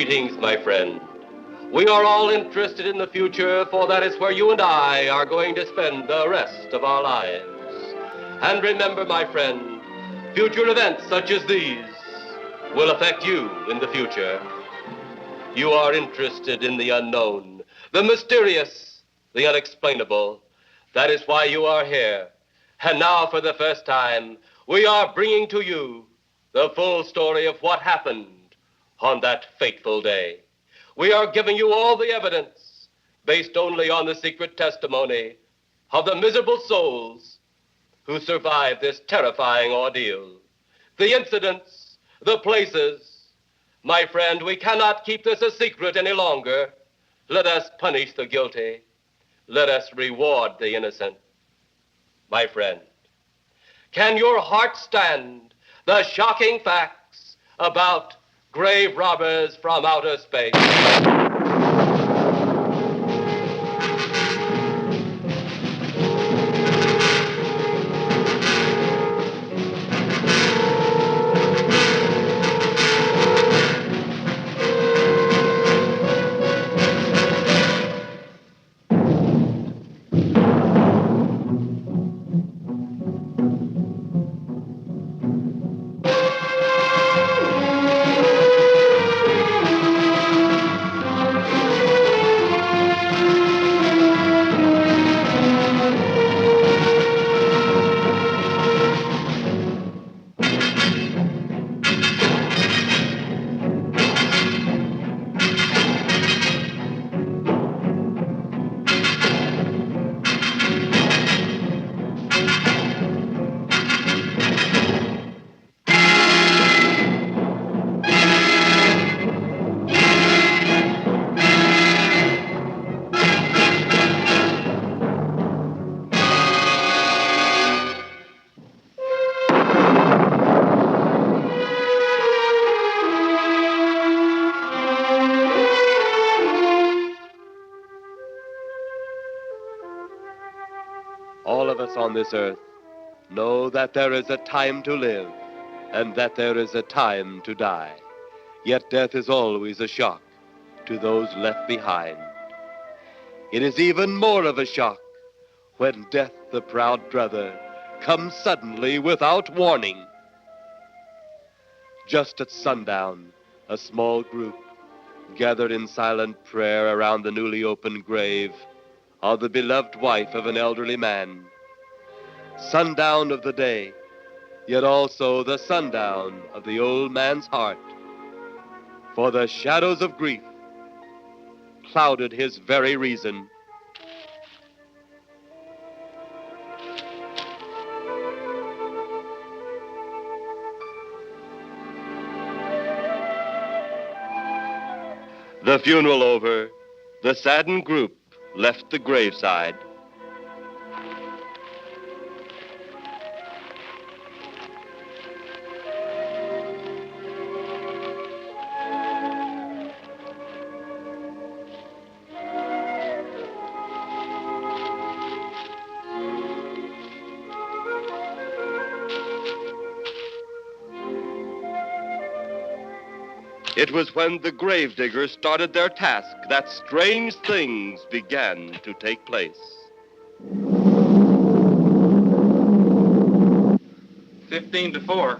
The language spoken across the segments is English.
Greetings, my friend. We are all interested in the future, for that is where you and I are going to spend the rest of our lives. And remember, my friend, future events such as these will affect you in the future. You are interested in the unknown, the mysterious, the unexplainable. That is why you are here. And now, for the first time, we are bringing to you the full story of what happened on that fateful day. We are giving you all the evidence based only on the secret testimony of the miserable souls who survived this terrifying ordeal. The incidents, the places. My friend, we cannot keep this a secret any longer. Let us punish the guilty. Let us reward the innocent. My friend, can your heart stand the shocking facts about grave robbers from outer space? All of us on this earth know that there is a time to live and that there is a time to die. Yet death is always a shock to those left behind. It is even more of a shock when death, the proud brother, comes suddenly without warning. Just at sundown, a small group gathered in silent prayer around the newly opened grave of the beloved wife of an elderly man. Sundown of the day, yet also the sundown of the old man's heart. For the shadows of grief clouded his very reason. The funeral over, the saddened group left the graveside. It was when the gravediggers started their task that strange things began to take place. 15-4.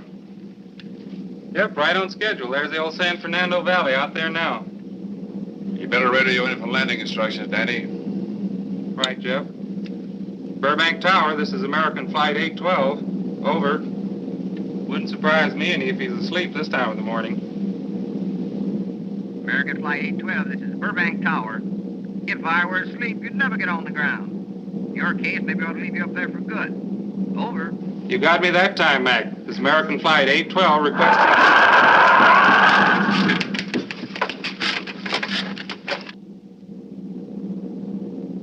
Yep, right on schedule. There's the old San Fernando Valley out there now. You better radio in for landing instructions, Danny. Right, Jeff. Burbank Tower, this is American Flight 812. Over. Wouldn't surprise me any if he's asleep this time of the morning. American Flight 812, this is Burbank Tower. If I were asleep, you'd never get on the ground. In your case, maybe I ought to leave you up there for good. Over. You got me that time, Mac. This is American Flight 812 requesting...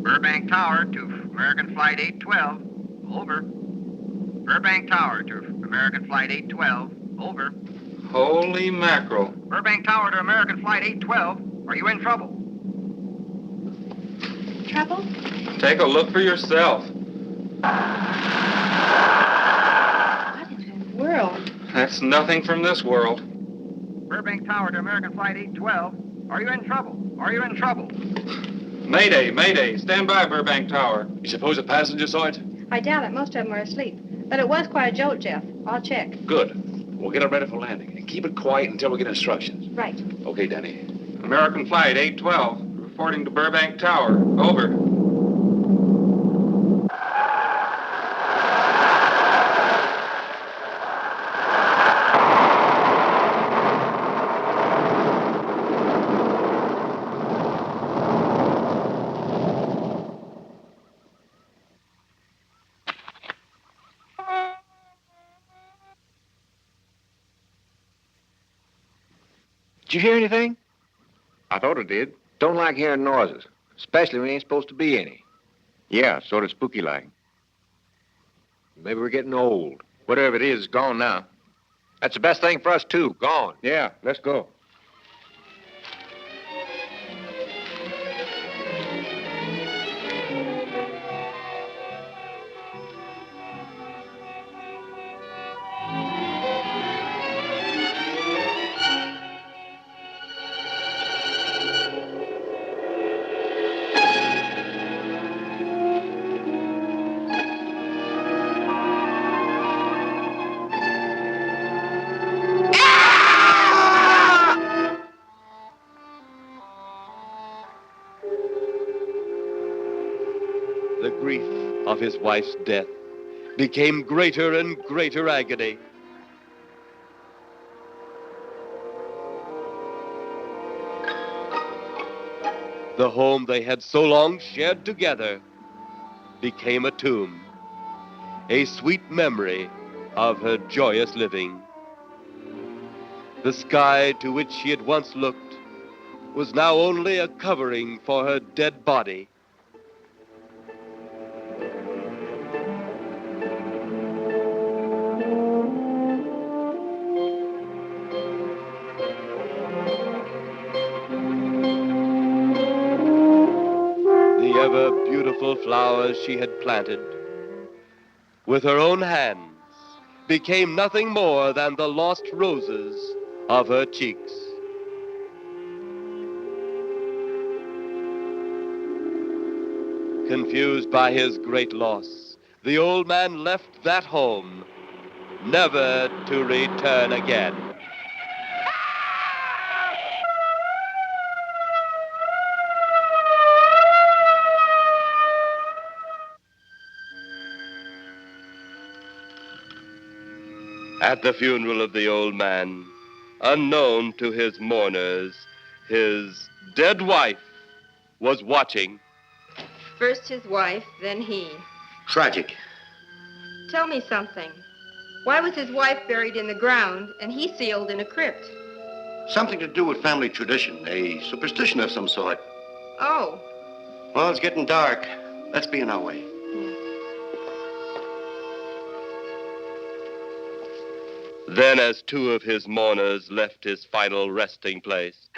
Burbank Tower to American Flight 812. Over. Burbank Tower to American Flight 812. Over. Holy mackerel. Burbank Tower to American Flight 812. Are you in trouble? Trouble? Take a look for yourself. What in the world? That's nothing from this world. Burbank Tower to American Flight 812. Are you in trouble? Are you in trouble? Mayday, mayday. Stand by, Burbank Tower. You suppose a passenger saw it? I doubt it. Most of them are asleep. But it was quite a jolt, Jeff. I'll check. Good. We'll get it ready for landing. And keep it quiet until we get instructions. Right. Okay, Danny. American Flight 812, reporting to Burbank Tower. Over. Did you hear anything? I thought it did. Don't like hearing noises, especially when there ain't supposed to be any. Yeah, sort of spooky-like. Maybe we're getting old. Whatever it is, it's gone now. That's the best thing for us, too. Gone. Yeah, let's go. The grief of his wife's death became greater and greater agony. The home they had so long shared together became a tomb, a sweet memory of her joyous living. The sky to which she had once looked was now only a covering for her dead body. The ever-beautiful flowers she had planted with her own hands became nothing more than the lost roses of her cheeks. Confused by his great loss, the old man left that home, never to return again. At the funeral of the old man, unknown to his mourners, his dead wife was watching. First his wife, then he. Tragic. Tell me something. Why was his wife buried in the ground and he sealed in a crypt? Something to do with family tradition, a superstition of some sort. Oh. Well, it's getting dark. Let's be on our way. Then, as two of his mourners left his final resting place,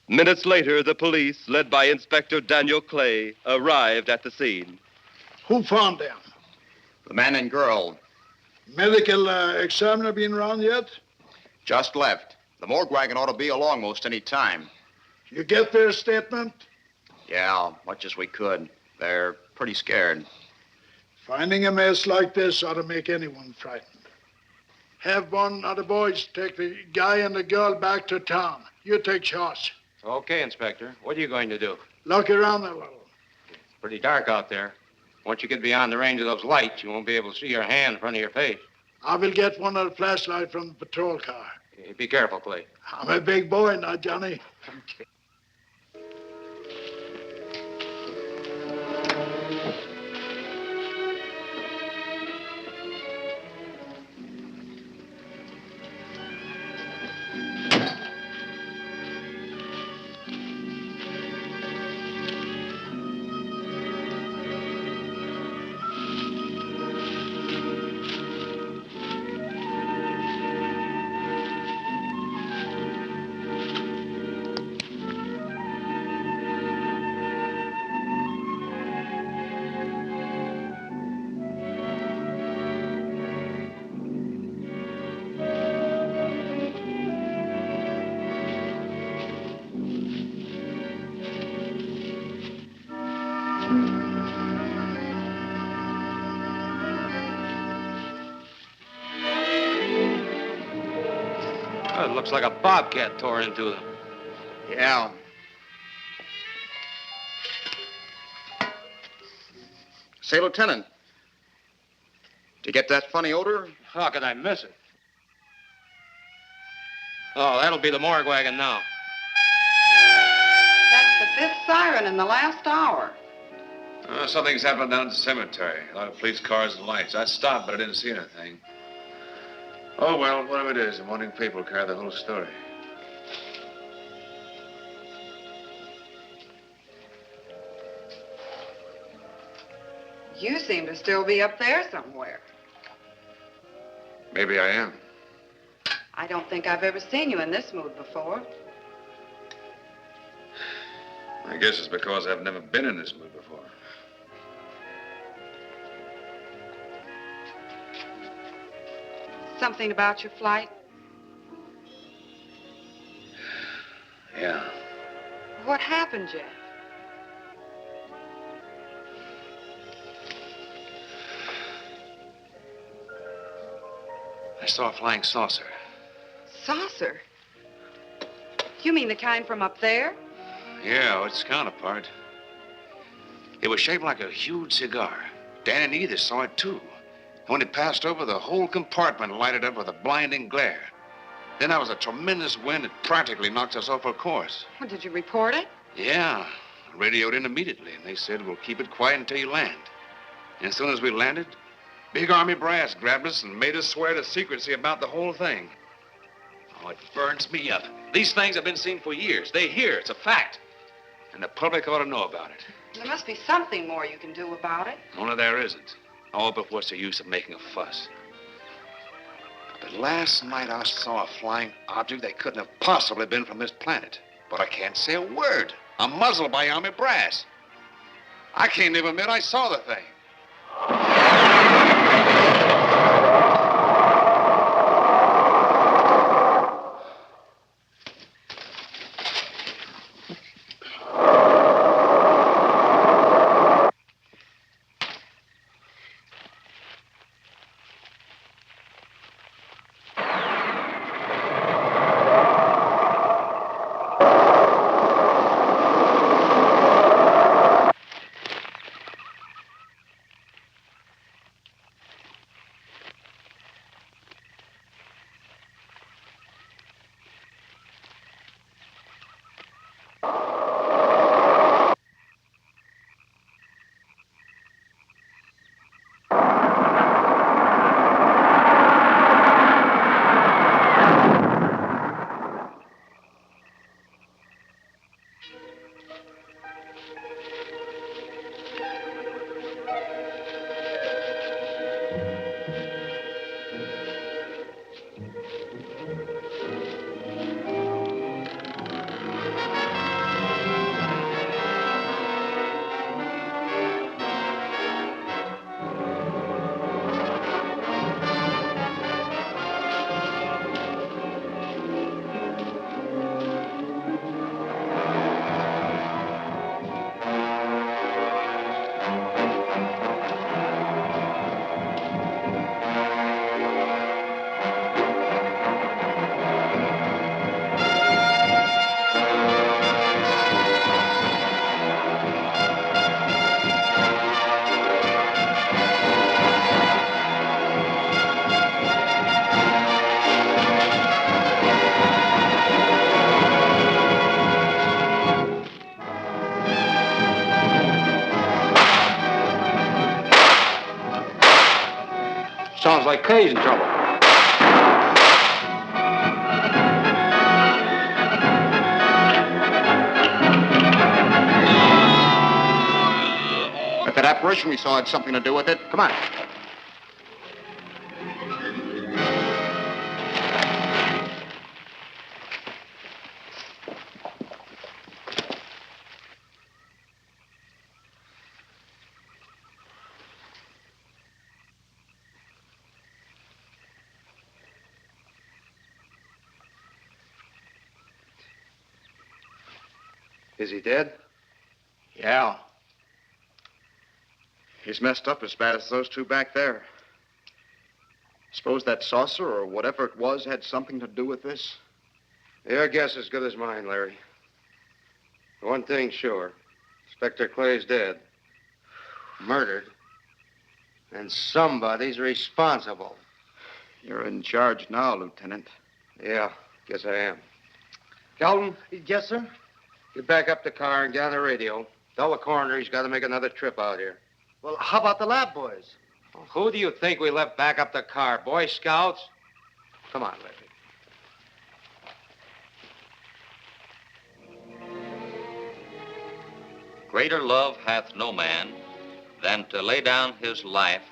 minutes later, the police, led by Inspector Daniel Clay, arrived at the scene. Who found them? The man and girl Medical examiner been around yet? just left. The morgue wagon ought to be along most any time. You get their statement? Yeah, much as we could. They're pretty scared. Finding a mess like this ought to make anyone frightened. Have one of the boys take the guy and the girl back to town. You take charge. Okay, Inspector. What are you going to do? Look around a little. It's pretty dark out there. Once you get beyond the range of those lights, you won't be able to see your hand in front of your face. I will get one of the flashlights from the patrol car. Be careful, Clay. I'm a big boy now, Johnny. Okay. Oh, it looks like a bobcat tore into them. Yeah. Say, Lieutenant, did you get that funny odor? How could I miss it? Oh, that'll be the morgue wagon now. That's the 5th siren in the last hour. Something's happened down at the cemetery. A lot of police cars and lights. I stopped, but I didn't see anything. Oh, well, whatever it is, the morning paper will carry the whole story. You seem to still be up there somewhere. Maybe I am. I don't think I've ever seen you in this mood before. I guess it's because I've never been in this mood before. Something about your flight? Yeah. What happened, Jeff? I saw a flying saucer. Saucer? You mean the kind from up there? Yeah, its counterpart. It was shaped like a huge cigar. Dan and Edith saw it, too. When it passed over, the whole compartment lighted up with a blinding glare. Then there was a tremendous wind that practically knocked us off our course. Well, did you report it? Yeah. I radioed in immediately, and they said, we'll keep it quiet until you land. And as soon as we landed, big army brass grabbed us and made us swear to secrecy about the whole thing. Oh, it burns me up. These things have been seen for years. They hear. It's a fact. And the public ought to know about it. There must be something more you can do about it. Only there isn't. Oh, but what's the use of making a fuss? But last night I saw a flying object that couldn't have possibly been from this planet. But I can't say a word. I'm muzzled by army brass. I can't even admit I saw the thing. Sounds like Kay's in trouble. If that apparition we saw had something to do with it, come on. Is he dead? Yeah. He's messed up as bad as those two back there. Suppose that saucer or whatever it was had something to do with this? Your guess is good as mine, Larry. One thing's sure. Inspector Clay's dead. Murdered. And somebody's responsible. You're in charge now, Lieutenant. Yeah, guess I am. Kelton? Yes, sir? Get back up the car and get on the radio. Tell the coroner he's got to make another trip out here. Well, how about the lab boys? Well, who do you think we left back up the car? Boy Scouts? Come on, Larry. Greater love hath no man than to lay down his life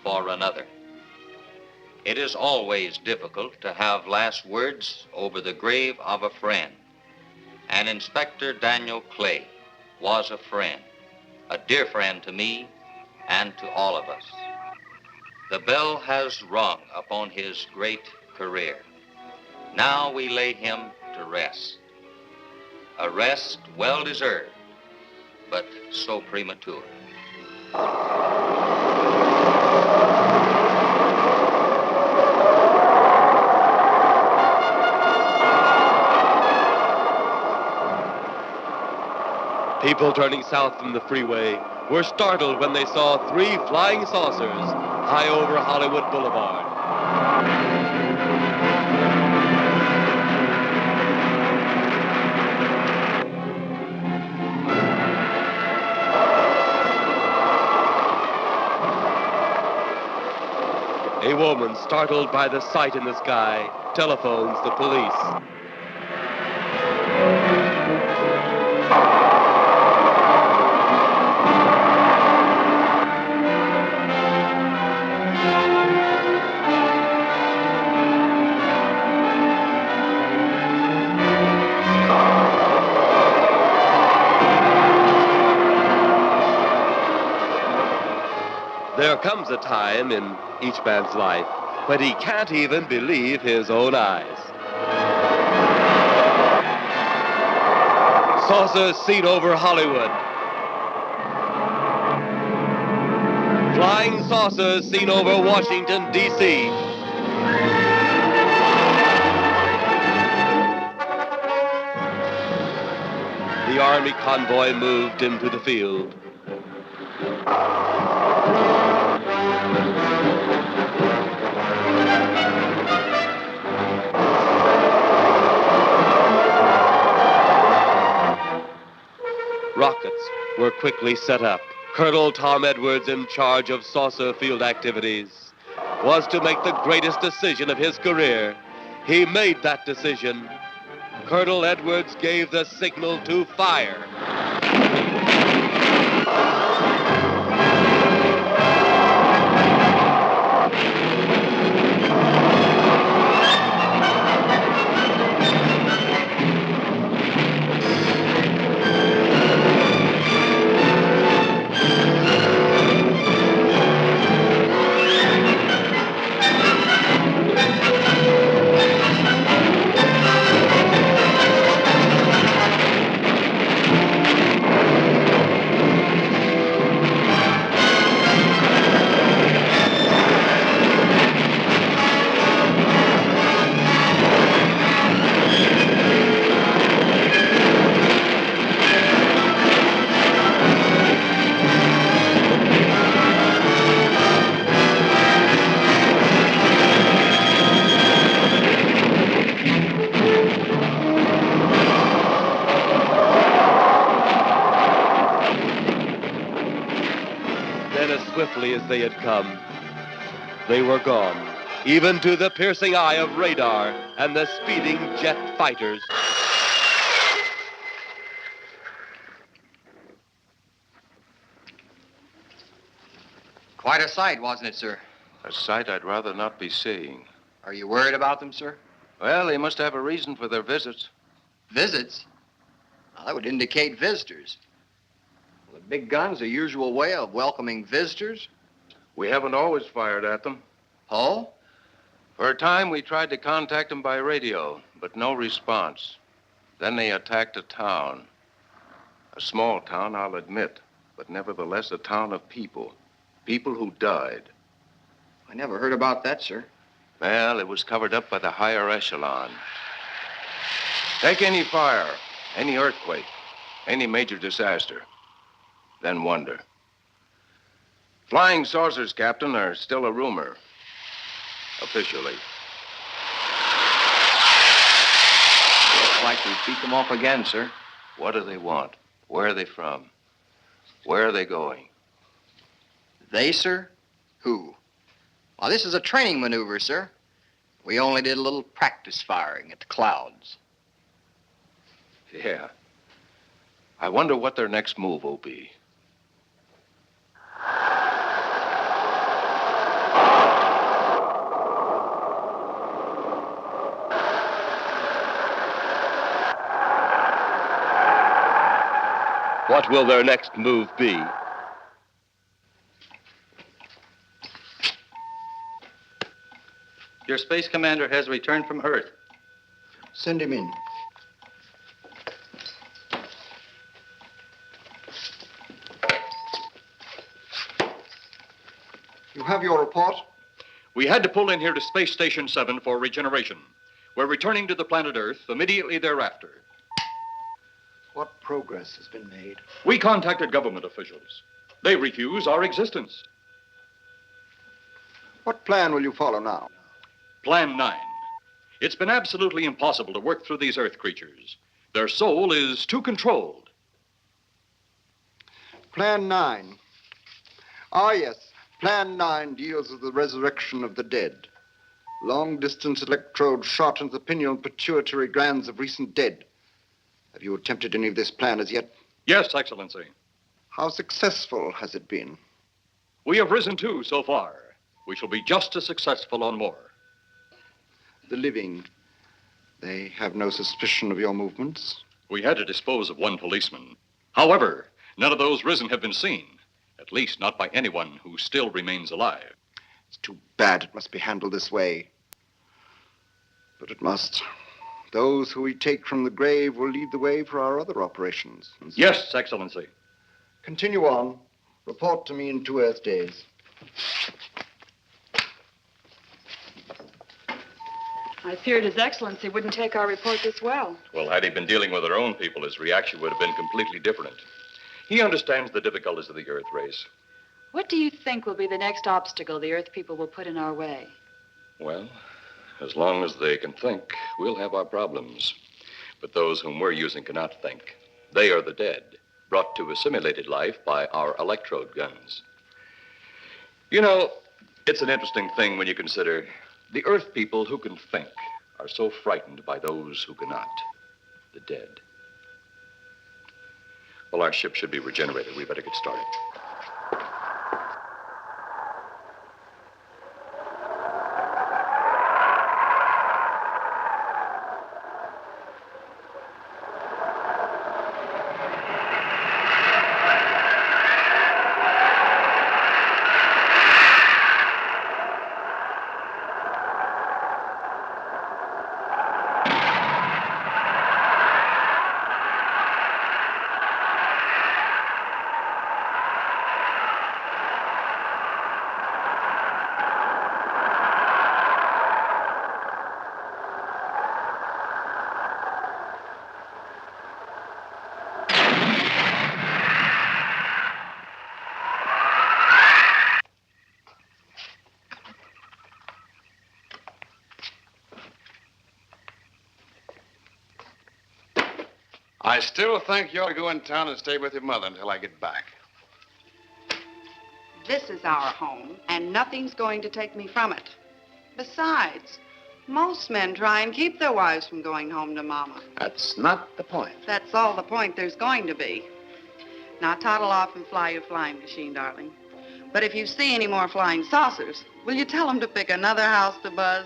for another. It is always difficult to have last words over the grave of a friend. And Inspector Daniel Clay was a friend, a dear friend to me and to all of us. The bell has rung upon his great career. Now we lay him to rest. A rest well deserved, but so premature. People turning south from the freeway were startled when they saw 3 flying saucers high over Hollywood Boulevard. A woman, startled by the sight in the sky, telephones the police. There comes a time in each man's life when he can't even believe his own eyes. Saucers seen over Hollywood. Flying saucers seen over Washington, D.C. The Army convoy moved into the field. Rockets were quickly set up. Colonel Tom Edwards, in charge of saucer field activities, was to make the greatest decision of his career. He made that decision. Colonel Edwards gave the signal to fire. Swiftly as they had come, they were gone, even to the piercing eye of radar and the speeding jet fighters. Quite a sight, wasn't it, sir? A sight I'd rather not be seeing. Are you worried about them, sir? Well, they must have a reason for their visits. Visits? Well, that would indicate visitors. Well, the big gun's the usual way of welcoming visitors. We haven't always fired at them. Oh? For a time, we tried to contact them by radio, but no response. Then they attacked a town. A small town, I'll admit, but nevertheless a town of people. People who died. I never heard about that, sir. Well, it was covered up by the higher echelon. Take any fire, any earthquake, any major disaster, then wonder. Flying saucers, Captain, are still a rumor. Officially. Looks like we beat them off again, sir. What do they want? Where are they from? Where are they going? They, sir? Who? Well, this is a training maneuver, sir. We only did a little practice firing at the clouds. Yeah. I wonder what their next move will be. What will their next move be? Your space commander has returned from Earth. Send him in. You have your report? We had to pull in here to Space Station 7 for regeneration. We're returning to the planet Earth immediately thereafter. What progress has been made? We contacted government officials. They refuse our existence. What plan will you follow now? Plan 9. It's been absolutely impossible to work through these Earth creatures. Their soul is too controlled. Plan 9. Ah, yes. Plan 9 deals with the resurrection of the dead. Long-distance electrode shot into the pineal and pituitary glands of recent dead. Have you attempted any of this plan as yet? Yes, Excellency. How successful has it been? We have risen 2 so far. We shall be just as successful on more. The living, they have no suspicion of your movements? We had to dispose of 1 policeman. However, none of those risen have been seen. At least not by anyone who still remains alive. It's too bad it must be handled this way. But it must. Those who we take from the grave will lead the way for our other operations. Yes, Excellency. Continue on. Report to me in 2 Earth days. I feared His Excellency wouldn't take our report this well. Well, had he been dealing with our own people, his reaction would have been completely different. He understands the difficulties of the Earth race. What do you think will be the next obstacle the Earth people will put in our way? Well, as long as they can think, we'll have our problems. But those whom we're using cannot think. They are the dead, brought to a simulated life by our electrode guns. You know, it's an interesting thing when you consider the Earth people who can think are so frightened by those who cannot, the dead. Well, our ship should be regenerated. We better get started. I still think you ought to go in town and stay with your mother until I get back. This is our home, and nothing's going to take me from it. Besides, most men try and keep their wives from going home to Mama. That's not the point. That's all the point there's going to be. Now, toddle off and fly your flying machine, darling. But if you see any more flying saucers, will you tell them to pick another house to buzz?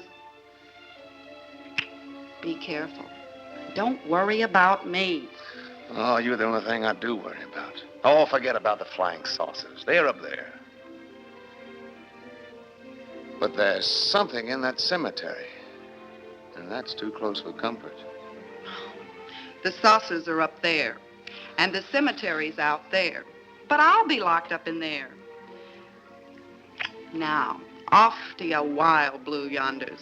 Be careful. Don't worry about me. Oh, you're the only thing I do worry about. Oh, forget about the flying saucers. They're up there. But there's something in that cemetery. And that's too close for comfort. The saucers are up there, and the cemetery's out there. But I'll be locked up in there. Now, off to your wild blue yonders.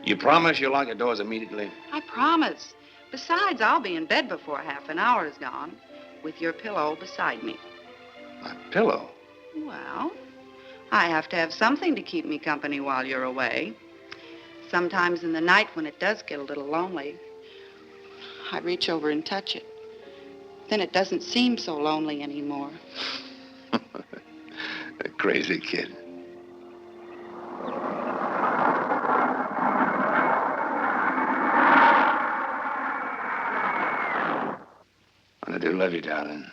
You promise you'll lock your doors immediately? I promise. Besides, I'll be in bed before half an hour is gone, with your pillow beside me. My pillow? Well, I have to have something to keep me company while you're away. Sometimes in the night when it does get a little lonely, I reach over and touch it. Then it doesn't seem so lonely anymore. A crazy kid. I do love you, darling.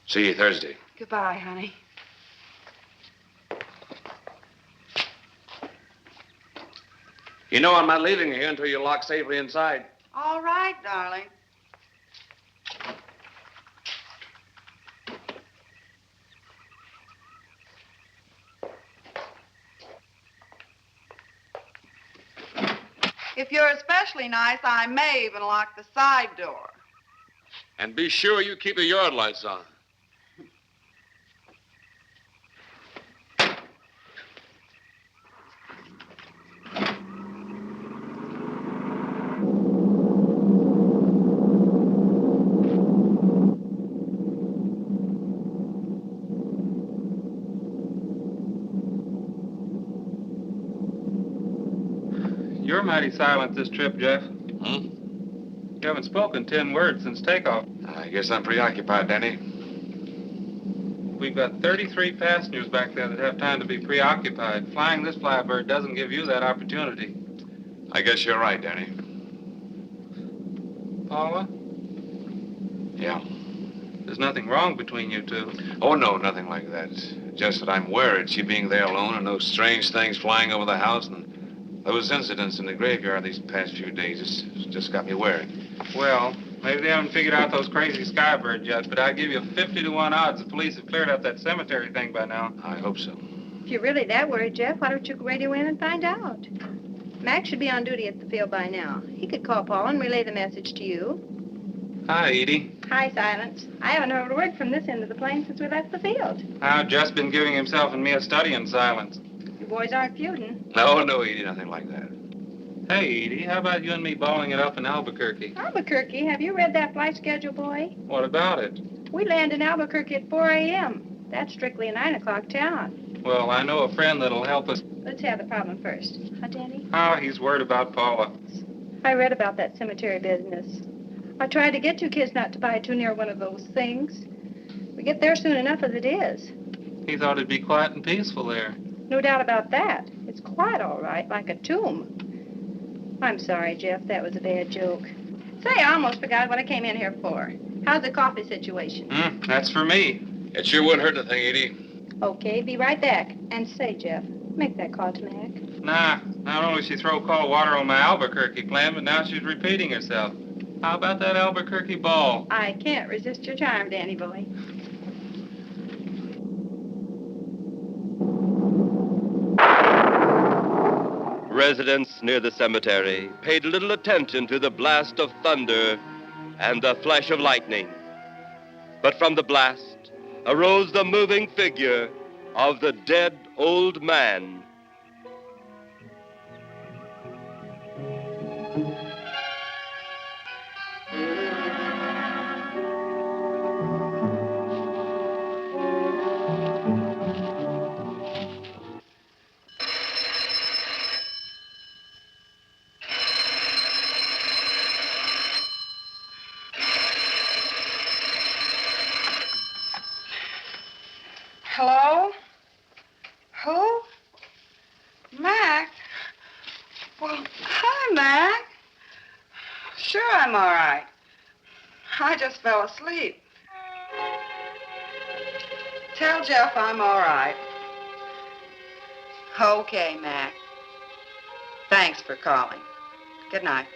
See you Thursday. Goodbye, honey. You know I'm not leaving you here until you're locked safely inside. All right, darling. If you're especially nice, I may even lock the side door. And be sure you keep the yard lights on. You're mighty silent this trip, Jeff. You haven't spoken 10 words since takeoff. I guess I'm preoccupied, Danny. We've got 33 passengers back there that have time to be preoccupied. Flying this flybird doesn't give you that opportunity. I guess you're right, Danny. Paula? Yeah. There's nothing wrong between you two. Oh, no, nothing like that. Just that I'm worried, she being there alone and those strange things flying over the house and those incidents in the graveyard these past few days. It's just got me worried. Well, maybe they haven't figured out those crazy skybirds yet, but I'd give you 50 to 1 odds the police have cleared up that cemetery thing by now. I hope so. If you're really that worried, Jeff, why don't you radio in and find out? Mac should be on duty at the field by now. He could call Paul and relay the message to you. Hi, Edie. Hi, Silence. I haven't heard a word from this end of the plane since we left the field. I've just been giving himself and me a study in silence. You boys aren't feuding. No, Edie, nothing like that. Hey, Edie, how about you and me balling it up in Albuquerque? Albuquerque? Have you read that flight schedule, boy? What about it? We land in Albuquerque at 4 a.m. That's strictly a 9 o'clock town. Well, I know a friend that'll help us. Let's have the problem first. Huh, Danny? Oh, he's worried about Paula. I read about that cemetery business. I tried to get you kids not to buy too near one of those things. We get there soon enough as it is. He thought it'd be quiet and peaceful there. No doubt about that. It's quite all right, like a tomb. I'm sorry, Jeff. That was a bad joke. Say, I almost forgot what I came in here for. How's the coffee situation? That's for me. It sure wouldn't hurt a thing, Edie. Okay, be right back. And say, Jeff, make that call to Mac. Nah, not only she throw cold water on my Albuquerque plan, but now she's repeating herself. How about that Albuquerque ball? I can't resist your charm, Danny boy. Residents near the cemetery paid little attention to the blast of thunder and the flash of lightning. But from the blast arose the moving figure of the dead old man. Hello? Who? Mac? Well, hi, Mac. Sure, I'm all right. I just fell asleep. Tell Jeff I'm all right. Okay, Mac. Thanks for calling. Good night.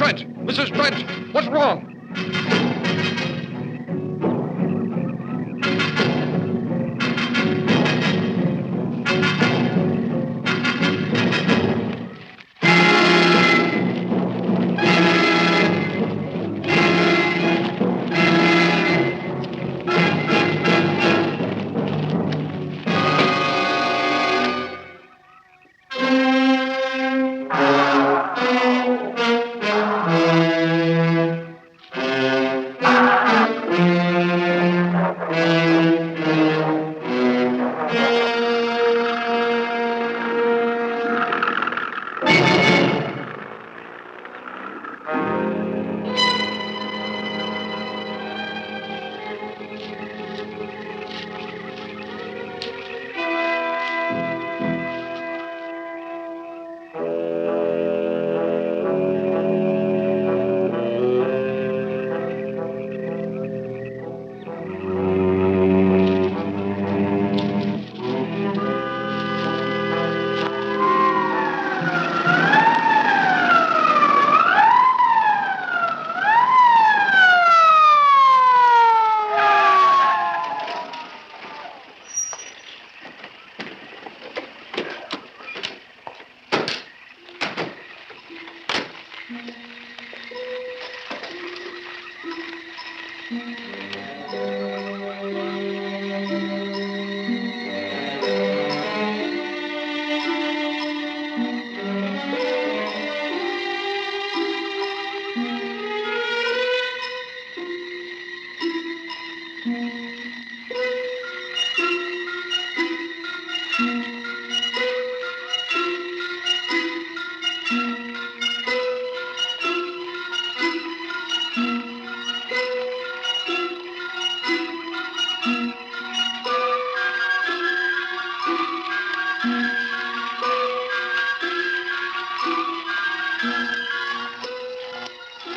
Trent! Mrs. Trent! What's wrong?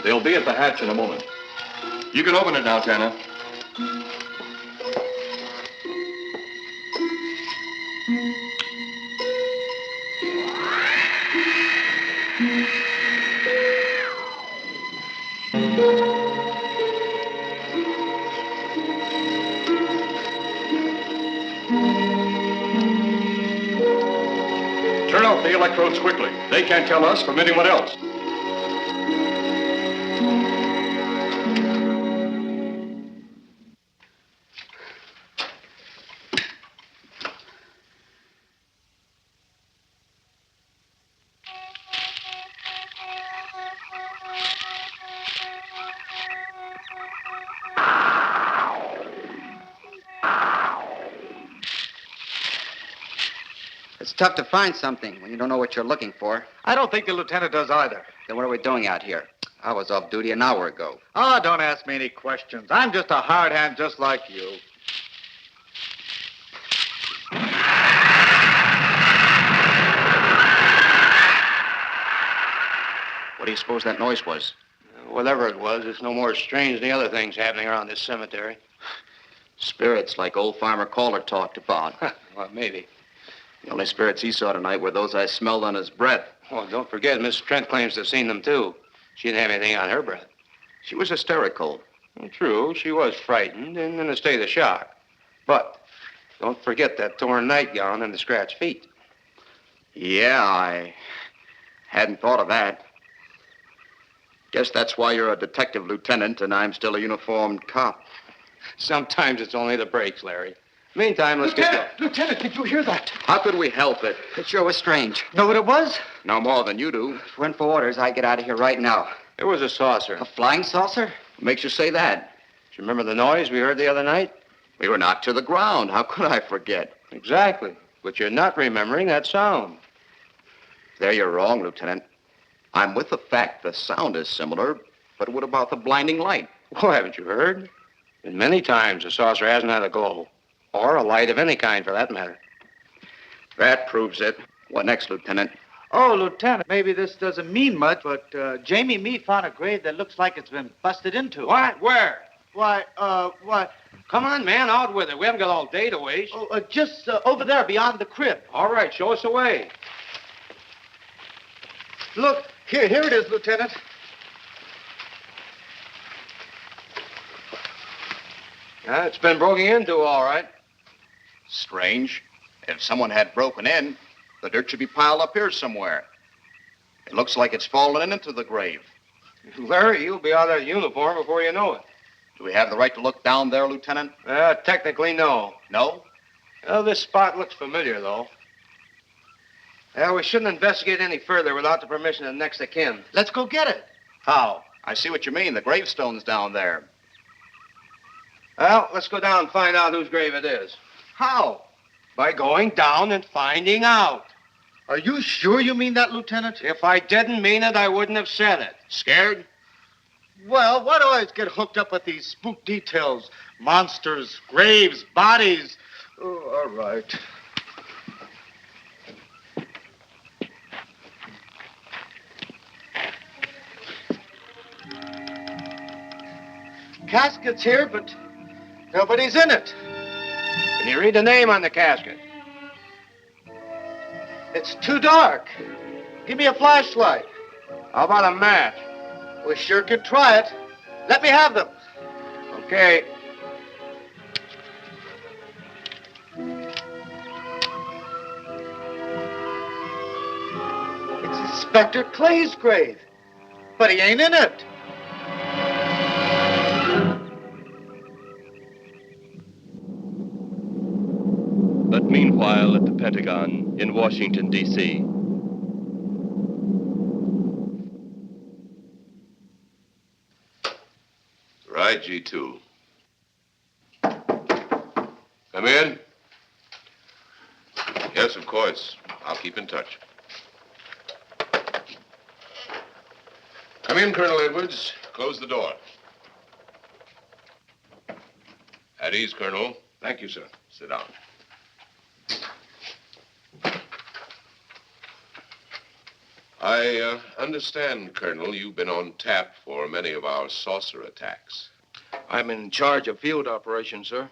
They'll be at the hatch in a moment. You can open it now, Tanner. Turn off the electrodes quickly. They can't tell us from anyone else. It's tough to find something when you don't know what you're looking for. I don't think the lieutenant does either. Then what are we doing out here? I was off duty an hour ago. Oh, don't ask me any questions. I'm just a hard hand just like you. What do you suppose that noise was? Whatever it was, it's no more strange than the other things happening around this cemetery. Spirits like old Farmer Calder talked about. Well, maybe. The only spirits he saw tonight were those I smelled on his breath. Oh, don't forget, Miss Trent claims to have seen them, too. She didn't have anything on her breath. She was hysterical. Well, true, she was frightened and in a state of shock. But don't forget that torn nightgown and the scratched feet. Yeah, I hadn't thought of that. Guess that's why you're a detective lieutenant and I'm still a uniformed cop. Sometimes it's only the breaks, Larry. Meantime, let's get going. Lieutenant, did you hear that? How could we help it? It sure was strange. Know what it was? No more than you do. If it went for orders, I'd get out of here right now. It was a saucer. A flying saucer? What makes you say that? Do you remember the noise we heard the other night? We were knocked to the ground. How could I forget? Exactly. But you're not remembering that sound. There you're wrong, Lieutenant. I'm with the fact the sound is similar, but what about the blinding light? Well, haven't you heard? And many times the saucer hasn't had a glow. Or a light of any kind, for that matter. That proves it. What next, Lieutenant? Oh, Lieutenant, maybe this doesn't mean much, but Jamie and me found a grave that looks like it's been busted into. What? Where? Why? Come on, man, out with it. We haven't got all day to waste. Oh, just over there beyond the crib. All right, show us the way. Look, here it is, Lieutenant. It's been broken into, all right. Strange. If someone had broken in, the dirt should be piled up here somewhere. It looks like it's fallen into the grave. Larry, you'll be out of that uniform before you know it. Do we have the right to look down there, Lieutenant? Technically, no. No? Well, this spot looks familiar, though. We shouldn't investigate any further without the permission of next of kin. Let's go get it. How? I see what you mean. The gravestone's down there. Well, let's go down and find out whose grave it is. How? By going down and finding out. Are you sure you mean that, Lieutenant? If I didn't mean it, I wouldn't have said it. Scared? Well, why do I always get hooked up with these spook details? Monsters, graves, bodies. Oh, all right. Casket's here, but nobody's in it. Can you read the name on the casket? It's too dark. Give me a flashlight. How about a match? We sure could try it. Let me have them. Okay. It's Inspector Clay's grave, but he ain't in it. But meanwhile, at the Pentagon in Washington, D.C., Right, G2. Come in. Yes, of course. I'll keep in touch. Come in, Colonel Edwards. Close the door. At ease, Colonel. Thank you, sir. Sit down. I understand, Colonel, you've been on tap for many of our saucer attacks. I'm in charge of field operations, sir.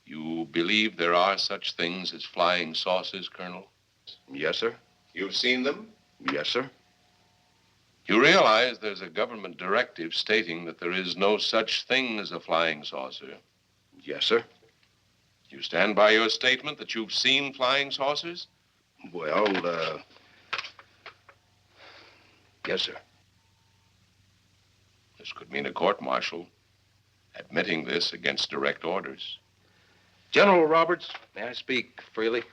You believe there are such things as flying saucers, Colonel? Yes, sir. You've seen them? Yes, sir. You realize there's a government directive stating that there is no such thing as a flying saucer? Yes, sir. You stand by your statement that you've seen flying saucers? Well, yes, sir. This could mean a court-martial, admitting this against direct orders. General Roberts, may I speak freely?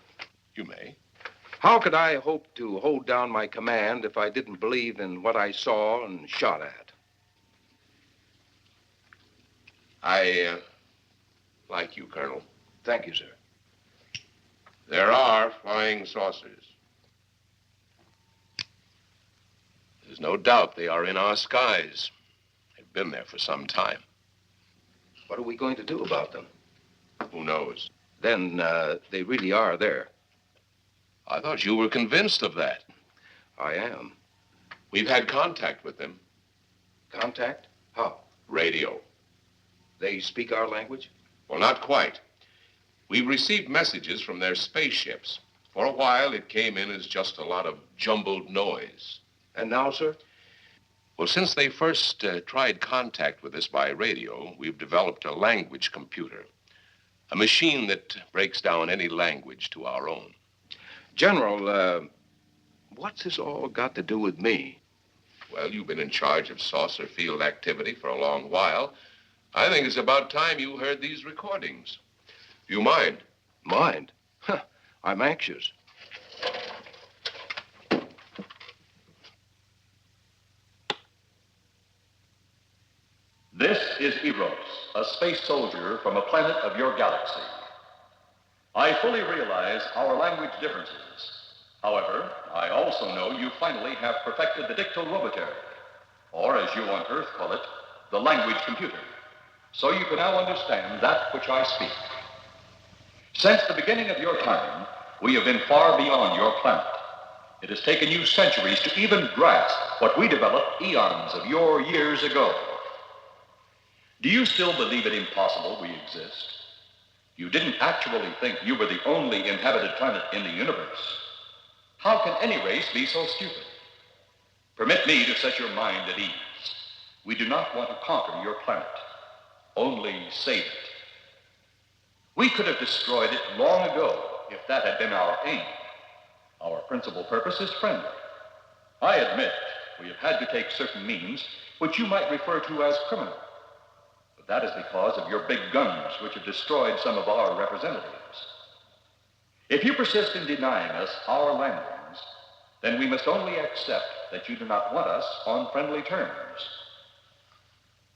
You may. How could I hope to hold down my command if I didn't believe in what I saw and shot at? I like you, Colonel. Thank you, sir. There are flying saucers. There's no doubt they are in our skies. They've been there for some time. What are we going to do about them? Who knows? Then they really are there. I thought you were convinced of that. I am. We've had contact with them. Contact? How? Radio. They speak our language? Well, not quite. We've received messages from their spaceships. For a while, it came in as just a lot of jumbled noise. And now, sir? Well, since they first tried contact with us by radio, we've developed a language computer. A machine that breaks down any language to our own. General, what's this all got to do with me? Well, you've been in charge of saucer field activity for a long while. I think it's about time you heard these recordings. Do you mind? Mind? Huh, I'm anxious. This is Eros, a space soldier from a planet of your galaxy. I fully realize our language differences. However, I also know you finally have perfected the dictoroboter, or as you on Earth call it, the language computer. So you can now understand that which I speak. Since the beginning of your time, we have been far beyond your planet. It has taken you centuries to even grasp what we developed eons of your years ago. Do you still believe it impossible we exist? You didn't actually think you were the only inhabited planet in the universe. How can any race be so stupid? Permit me to set your mind at ease. We do not want to conquer your planet. only save it. We could have destroyed it long ago if that had been our aim. Our principal purpose is friendly. I admit we have had to take certain means which you might refer to as criminal. But that is because of your big guns, which have destroyed some of our representatives. If you persist in denying us our landings, then we must only accept that you do not want us on friendly terms.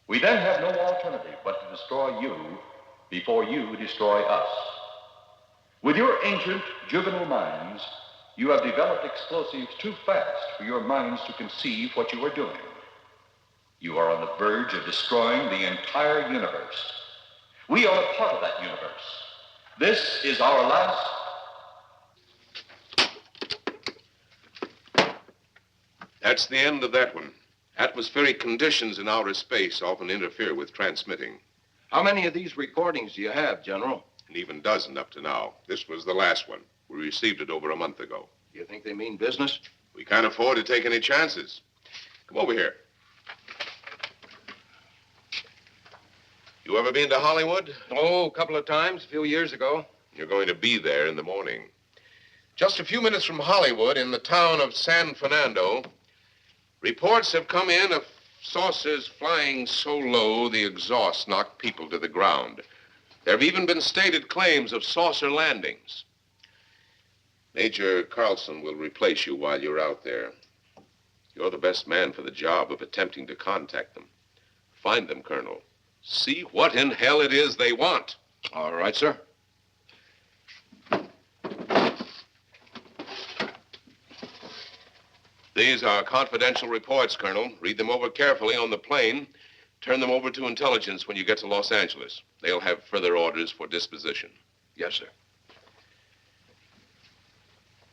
We then have no alternative but to destroy you before you destroy us. With your ancient juvenile minds, you have developed explosives too fast for your minds to conceive what you are doing. You are on the verge of destroying the entire universe. We are a part of that universe. This is our last... That's the end of that one. Atmospheric conditions in outer space often interfere with transmitting. How many of these recordings do you have, General? An even dozen up to now. This was the last one. We received it over a month ago. You think they mean business? We can't afford to take any chances. Come over here. You ever been to Hollywood? Oh, a couple of times, a few years ago. You're going to be there in the morning. Just a few minutes from Hollywood, in the town of San Fernando, reports have come in of saucers flying so low the exhaust knocked people to the ground. There have even been stated claims of saucer landings. Major Carlson will replace you while you're out there. You're the best man for the job of attempting to contact them. Find them, Colonel. See what in hell it is they want. All right, sir. These are confidential reports, Colonel. Read them over carefully on the plane. Turn them over to intelligence when you get to Los Angeles. They'll have further orders for disposition. Yes, sir.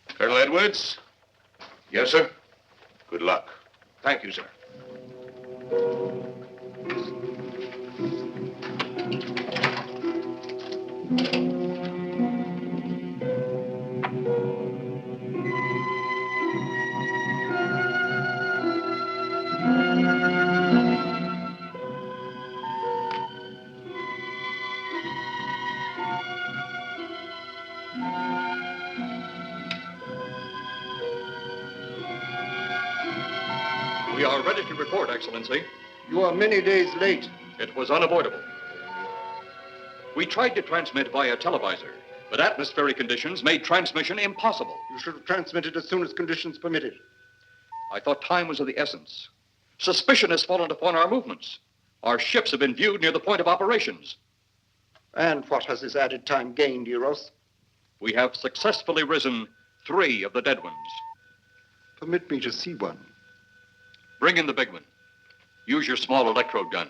Colonel Edwards? Yes, sir. Good luck. Thank you, sir. We are ready to report, Excellency. You are many days late. It was unavoidable. We tried to transmit via televisor, but atmospheric conditions made transmission impossible. You should have transmitted as soon as conditions permitted. I thought time was of the essence. Suspicion has fallen upon our movements. Our ships have been viewed near the point of operations. And what has this added time gained, Eros? We have successfully risen 3 of the dead ones. Permit me to see one. Bring in the big one. Use your small electrode gun.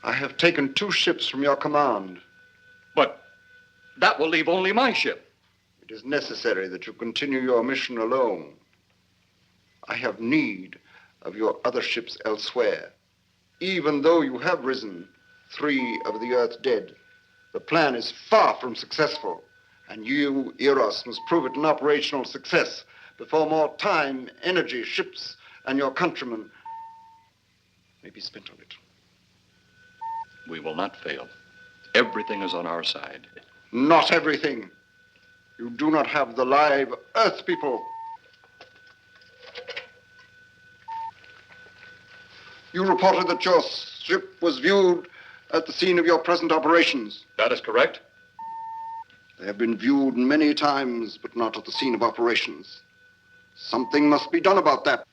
I have taken 2 ships from your command. But that will leave only my ship. It is necessary that you continue your mission alone. I have need of your other ships elsewhere. Even though you have risen 3 of the Earth's dead, the plan is far from successful. And you, Eros, must prove it an operational success before more time, energy, ships, and your countrymen may be spent on it. We will not fail. Everything is on our side. Not everything. You do not have the live Earth people. You reported that your ship was viewed at the scene of your present operations. That is correct. They have been viewed many times, but not at the scene of operations. Something must be done about that.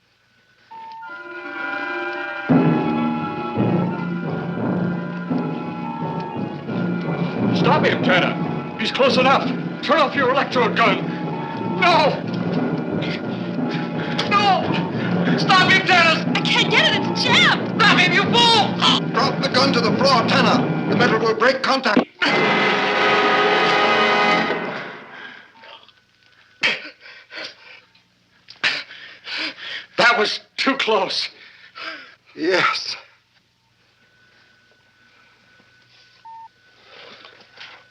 Stop him, Turner. He's close enough. Turn off your electrode gun. No! No! Stop him, Turner! I can't get it. It's jammed. Grab him, you fool! Drop the gun to the floor, Tanner. The metal will break contact. That was too close. Yes.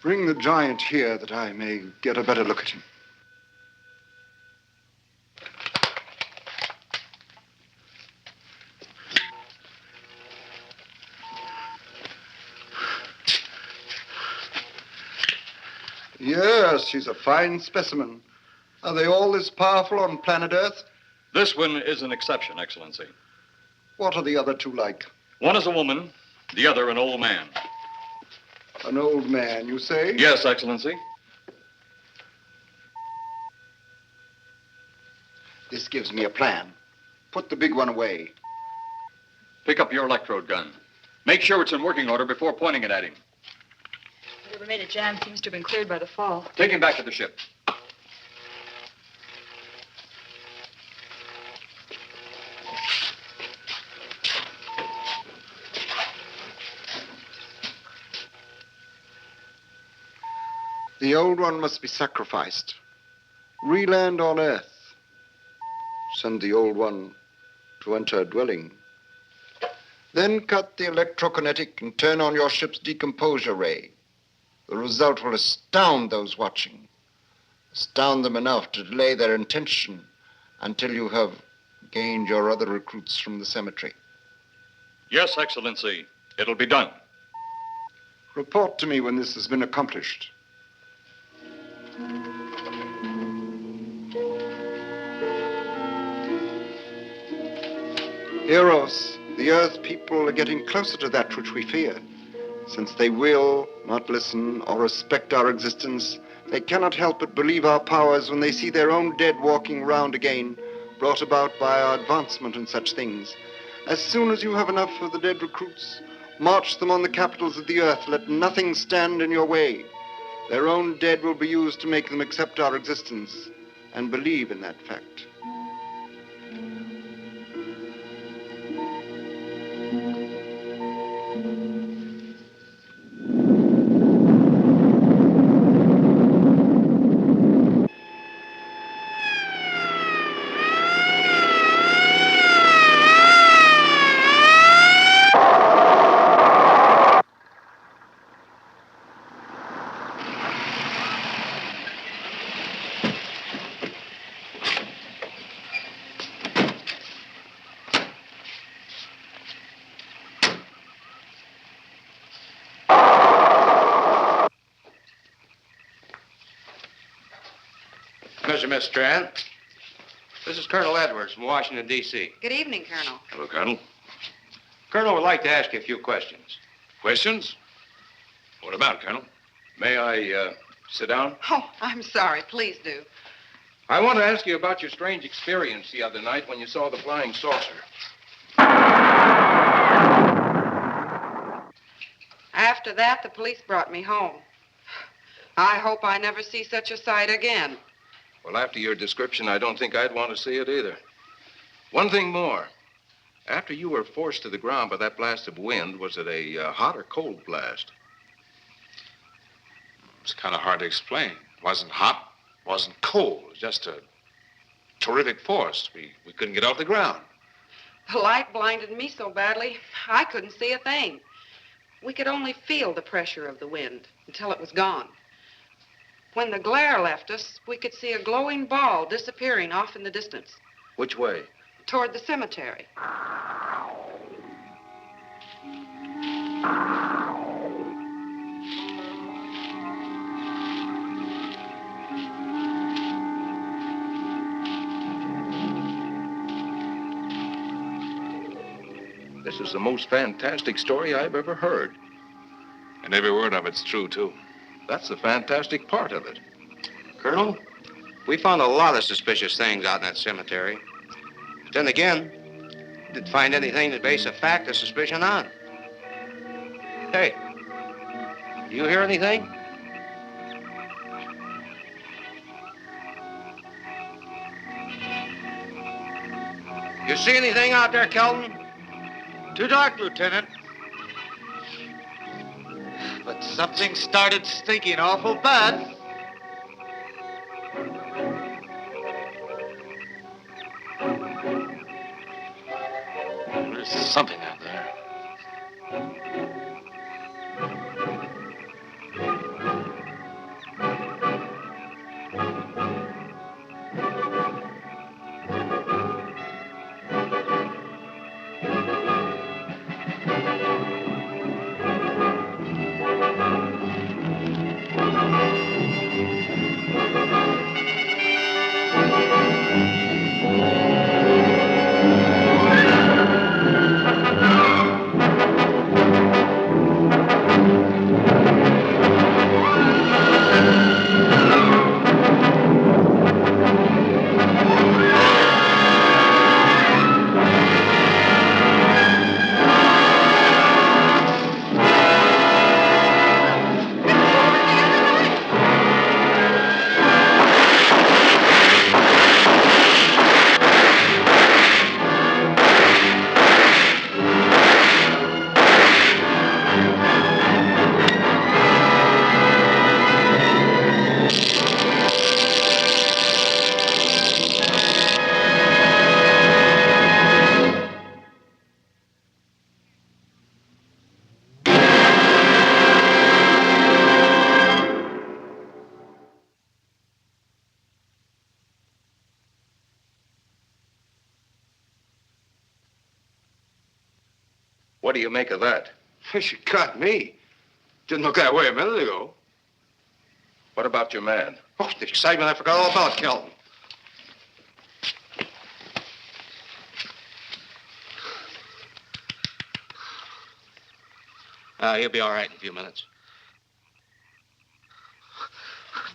Bring the giant here that I may get a better look at him. Yes, she's a fine specimen. Are they all this powerful on planet Earth? This one is an exception, Excellency. What are the other two like? One is a woman, the other an old man. An old man, you say? Yes, Excellency. This gives me a plan. Put the big one away. Pick up your electrode gun. Make sure it's in working order before pointing it at him. Whatever made a jam seems to have been cleared by the fall. Take him back to the ship. The old one must be sacrificed. Re-land on Earth. Send the old one to enter a dwelling. Then cut the electrokinetic and turn on your ship's decomposure ray. The result will astound those watching. Astound them enough to delay their intention until you have gained your other recruits from the cemetery. Yes, Excellency. It'll be done. Report to me when this has been accomplished. Heroes, the Earth people are getting closer to that which we fear. Since they will not listen or respect our existence, they cannot help but believe our powers when they see their own dead walking round again, brought about by our advancement and such things. As soon as you have enough of the dead recruits, march them on the capitals of the Earth. Let nothing stand in your way. Their own dead will be used to make them accept our existence and believe in that fact. Mr. Miss Strand. This is Colonel Edwards from Washington, D.C. Good evening, Colonel. Hello, Colonel. Colonel would like to ask you a few questions. Questions? What about, Colonel? May I sit down? Oh, I'm sorry. Please do. I want to ask you about your strange experience the other night when you saw the flying saucer. After that, the police brought me home. I hope I never see such a sight again. Well, after your description, I don't think I'd want to see it either. One thing more. After you were forced to the ground by that blast of wind, was it a hot or cold blast? It's kind of hard to explain. It wasn't hot, wasn't cold. It was just a terrific force. We couldn't get off the ground. The light blinded me so badly, I couldn't see a thing. We could only feel the pressure of the wind until it was gone. When the glare left us, we could see a glowing ball disappearing off in the distance. Which way? Toward the cemetery. This is the most fantastic story I've ever heard. And every word of it's true, too. That's the fantastic part of it. Colonel, we found a lot of suspicious things out in that cemetery. But then again, didn't find anything to base a fact or suspicion on. Hey, do you hear anything? You see anything out there, Kelton? Too dark, Lieutenant. But something started stinking awful bad. There's something out there. What do you make of that? She got me. Didn't look that way a minute ago. What about your man? Oh, the excitement, I forgot all about Kelton. He'll be all right in a few minutes.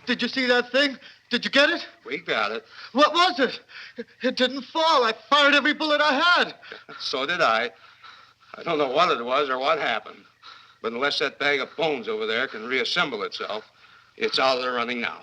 Did you see that thing? Did you get it? We got it. What was it? It didn't fall. I fired every bullet I had. So did I. I don't know what it was or what happened. But unless that bag of bones over there can reassemble itself, it's out of the running now.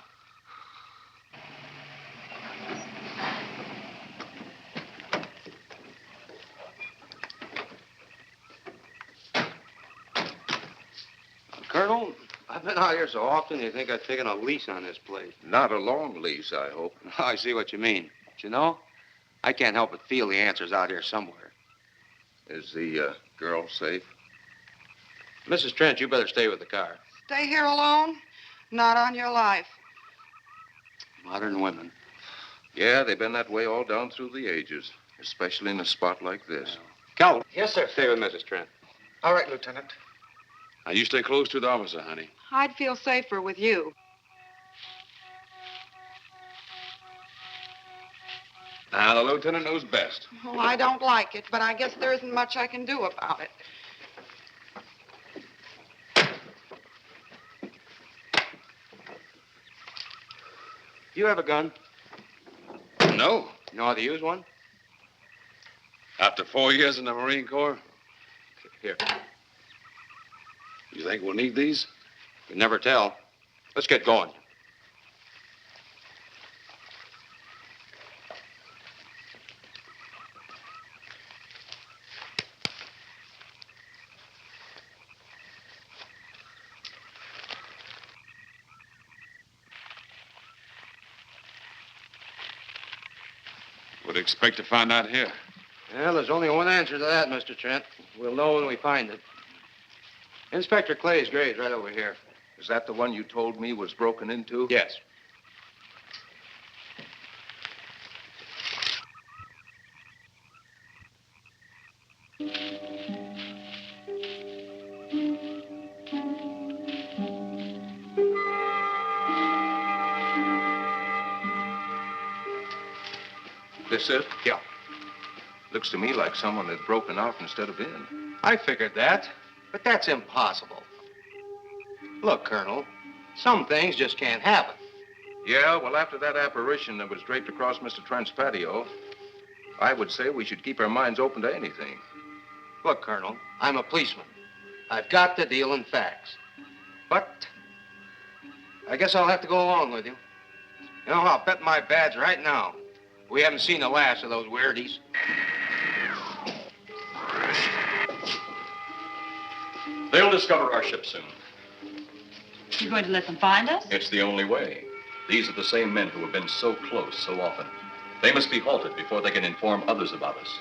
Colonel, I've been out here so often, you think I've taken a lease on this place. Not a long lease, I hope. I see what you mean. But you know, I can't help but feel the answer's out here somewhere. Is the girl safe? Mrs. Trent, you better stay with the car. Stay here alone? Not on your life. Modern women. Yeah, they've been that way all down through the ages, especially in a spot like this. Calvin. Yes, sir. Stay with Mrs. Trent. All right, Lieutenant. Now, you stay close to the officer, honey. I'd feel safer with you. Now, the lieutenant knows best. Well, I don't like it, but I guess there isn't much I can do about it. You have a gun? No. You know how to use one? After 4 years in the Marine Corps? Here. You think we'll need these? You never tell. Let's get going. Would expect to find out here. Well, there's only one answer to that, Mr. Trent. We'll know when we find it. Inspector Clay's grave's right over here. Is that the one you told me was broken into? Yes. This it? Yeah. Looks to me like someone had broken out instead of in. I figured that, but that's impossible. Look, Colonel, some things just can't happen. Yeah, well, after that apparition that was draped across Mr. Trent's patio, I would say we should keep our minds open to anything. Look, Colonel, I'm a policeman. I've got to deal in facts. But I guess I'll have to go along with you. You know, I'll bet my badge right now we haven't seen the last of those weirdies. They'll discover our ship soon. You going to let them find us? It's the only way. These are the same men who have been so close so often. They must be halted before they can inform others about us.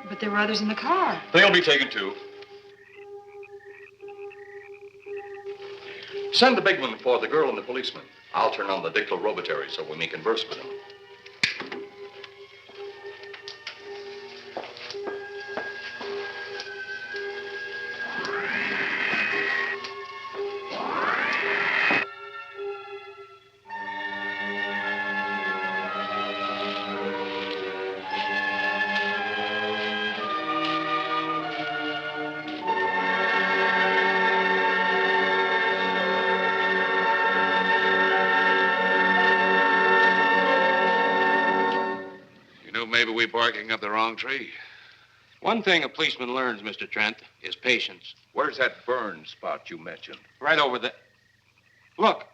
But there were others in the car. They'll be taken too. Send the big one for the girl and the policeman. I'll turn on the dictal robotary so we may converse with them. Maybe we're barking up the wrong tree. One thing a policeman learns, Mr. Trent, is patience. Where's that burn spot you mentioned? Right over there. Look.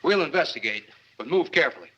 We'll investigate, but move carefully.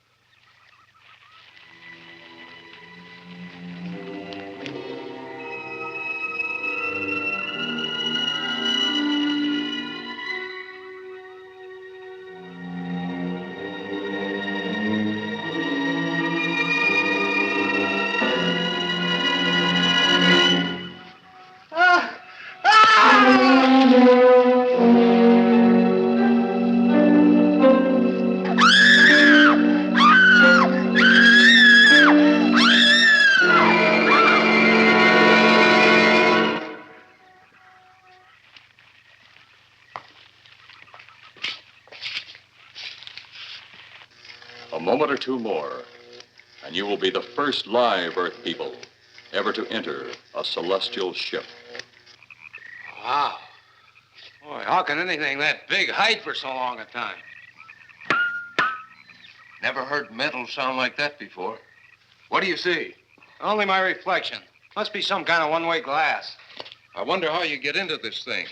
moment or two more, and you will be the first live Earth people ever to enter a celestial ship. Wow. Boy, how can anything that big hide for so long a time? Never heard metal sound like that before. What do you see? Only my reflection. Must be some kind of one-way glass. I wonder how you get into this thing.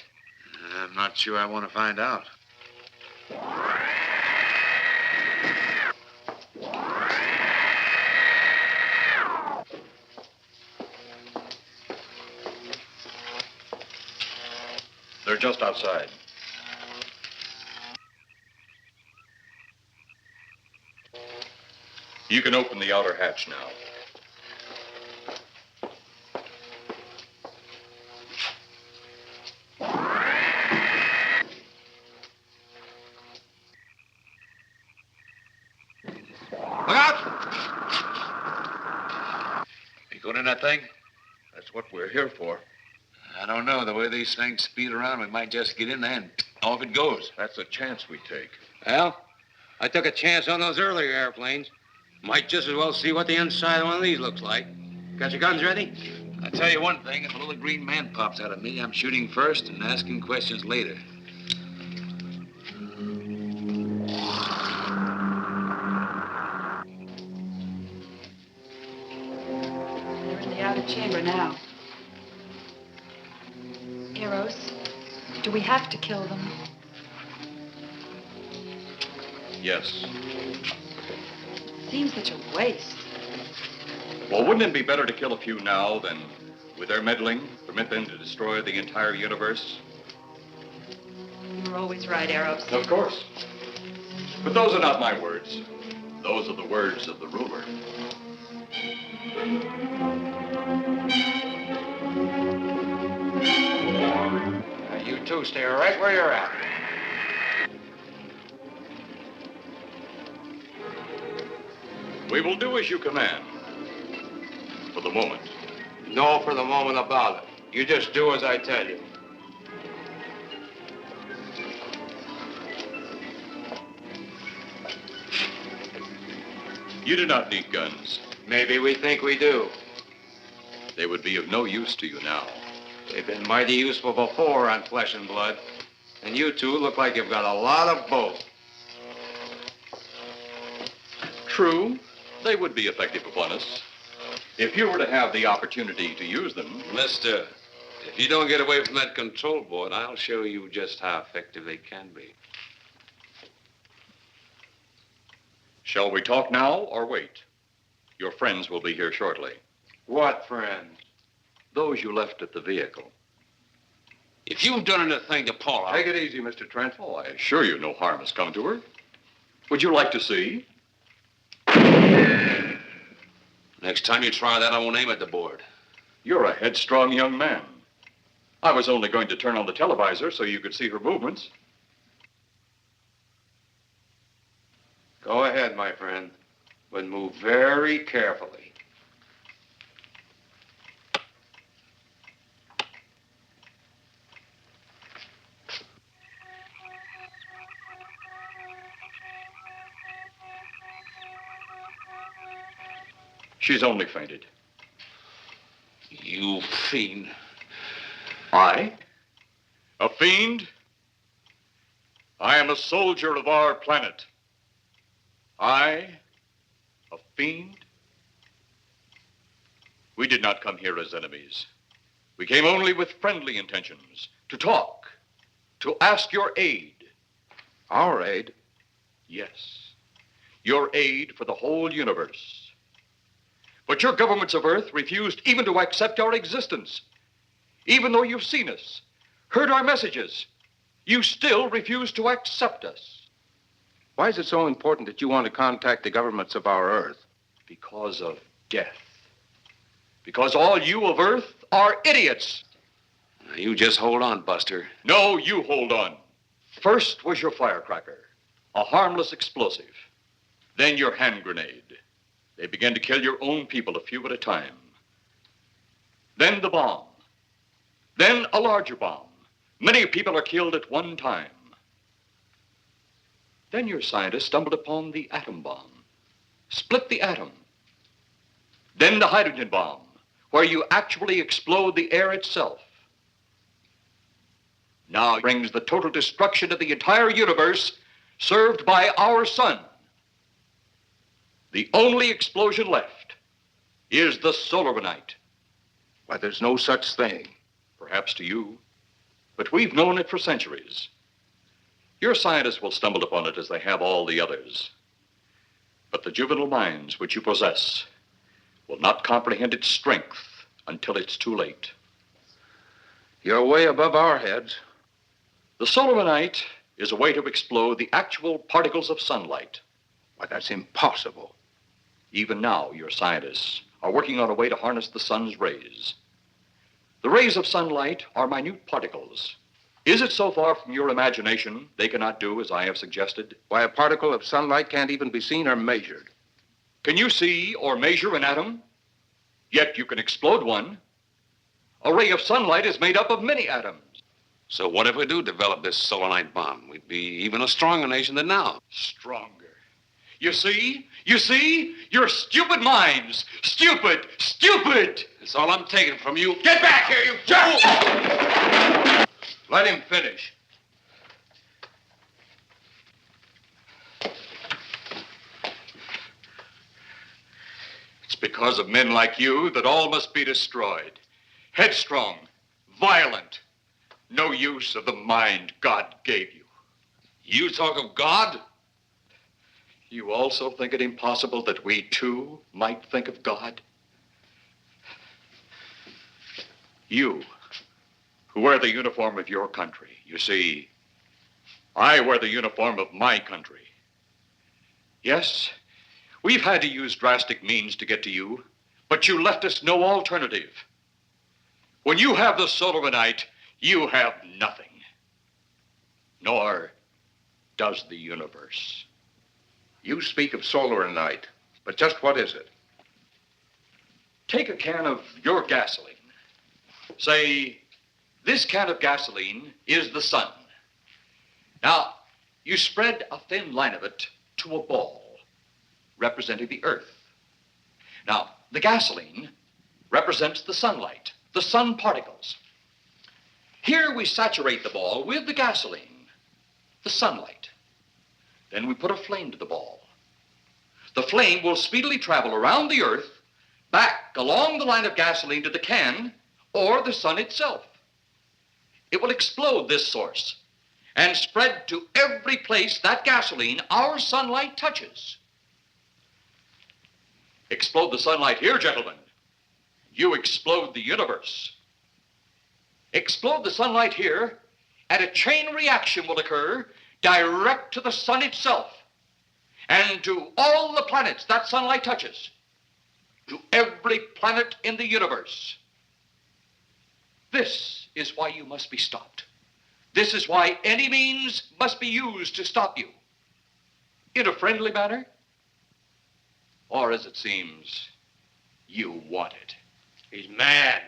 I'm not sure I want to find out. They're just outside. You can open the outer hatch now. Look out! You going in that thing? That's what we're here for. I don't know. The way these things speed around, we might just get in there and off it goes. That's a chance we take. Well, I took a chance on those earlier airplanes. Might just as well see what the inside of one of these looks like. Got your guns ready? I'll tell you one thing. If a little green man pops out of me, I'm shooting first and asking questions later. They're in the outer chamber now. Eros, do we have to kill them? Yes. Seems such a waste. Well, wouldn't it be better to kill a few now than, with their meddling, permit them to destroy the entire universe? You're always right, Eros. Of course. But those are not my words. Those are the words of the ruler. Now, you two stay right where you're at. We will do as you command. For the moment. No for the moment about it. You just do as I tell you. You do not need guns. Maybe we think we do. They would be of no use to you now. They've been mighty useful before on flesh and blood. And you two look like you've got a lot of both. True, they would be effective upon us. If you were to have the opportunity to use them. Mister, if you don't get away from that control board, I'll show you just how effective they can be. Shall we talk now or wait? Your friends will be here shortly. What friends? Those you left at the vehicle. If you've done anything to Paula... Take it easy, Mr. Trent. Oh, I assure you no harm has come to her. Would you like to see? Next time you try that, I won't aim at the board. You're a headstrong young man. I was only going to turn on the televisor so you could see her movements. Go ahead, my friend, but move very carefully. She's only fainted. You fiend. I? A fiend? I am a soldier of our planet. I? A fiend? We did not come here as enemies. We came only with friendly intentions, to talk, to ask your aid. Our aid? Yes, your aid for the whole universe. But your governments of Earth refused even to accept our existence. Even though you've seen us, heard our messages, you still refuse to accept us. Why is it so important that you want to contact the governments of our Earth? Because of death. Because all you of Earth are idiots. Now, you just hold on, Buster. No, you hold on. First was your firecracker, a harmless explosive. Then your hand grenade. They began to kill your own people a few at a time. Then the bomb. Then a larger bomb. Many people are killed at one time. Then your scientists stumbled upon the atom bomb. split the atom. Then the hydrogen bomb, where you actually explode the air itself. Now brings the total destruction of the entire universe served by our sun. The only explosion left is the solar night. Why, there's no such thing. Perhaps to you, but we've known it for centuries. Your scientists will stumble upon it as they have all the others. But the juvenile minds which you possess will not comprehend its strength until it's too late. You're way above our heads. The solar night is a way to explode the actual particles of sunlight. Why, that's impossible. Even now, your scientists are working on a way to harness the sun's rays. The rays of sunlight are minute particles. Is it so far from your imagination they cannot do as I have suggested? Why, a particle of sunlight can't even be seen or measured. Can you see or measure an atom? Yet you can explode one. A ray of sunlight is made up of many atoms. So what if we do develop this solar night bomb? We'd be even a stronger nation than now. Stronger. You see? Your stupid minds. Stupid! That's all I'm taking from you. Get back here, you jerk! Let him finish. It's because of men like you that all must be destroyed. Headstrong, violent, no use of the mind God gave you. You talk of God? You also think it impossible that we, too, might think of God? You, who wear the uniform of your country. You see, I wear the uniform of my country. Yes, we've had to use drastic means to get to you, but you left us no alternative. When you have the solar night, you have nothing. Nor does the universe. You speak of solar night, but just what is it? Take a can of your gasoline. Say, this can of gasoline is the sun. Now, you spread a thin line of it to a ball, representing the earth. Now, the gasoline represents the sunlight, the sun particles. Here we saturate the ball with the gasoline, the sunlight. Then we put a flame to the ball. The flame will speedily travel around the earth, back along the line of gasoline to the can, or the sun itself. It will explode this source and spread to every place that gasoline, our sunlight, touches. Explode the sunlight here, gentlemen. You explode the universe. Explode the sunlight here, and a chain reaction will occur direct to the sun itself and to all the planets that sunlight touches, to every planet in the universe. This is why you must be stopped. This is why any means must be used to stop you. In a friendly manner, or as it seems, you want it. He's mad.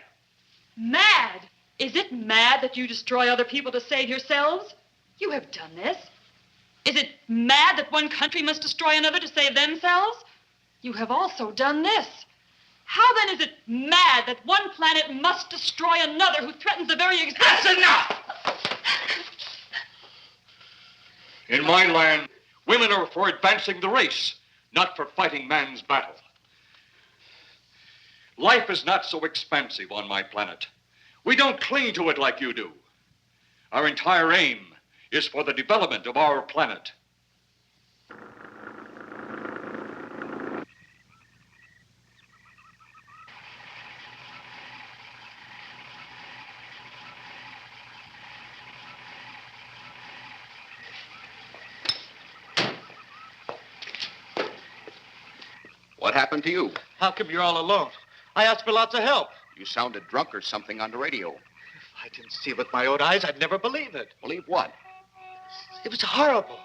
Mad? Is it mad that you destroy other people to save yourselves? You have done this. Is it mad that one country must destroy another to save themselves? You have also done this. How then is it mad that one planet must destroy another who threatens the very existence? That's enough! In my land, women are for advancing the race, not for fighting man's battle. Life is not so expansive on my planet. We don't cling to it like you do. Our entire aim is for the development of our planet. What happened to you? How come you're all alone? I asked for lots of help. You sounded drunk or something on the radio. If I didn't see it with my own eyes, I'd never believe it. Believe what? It was horrible.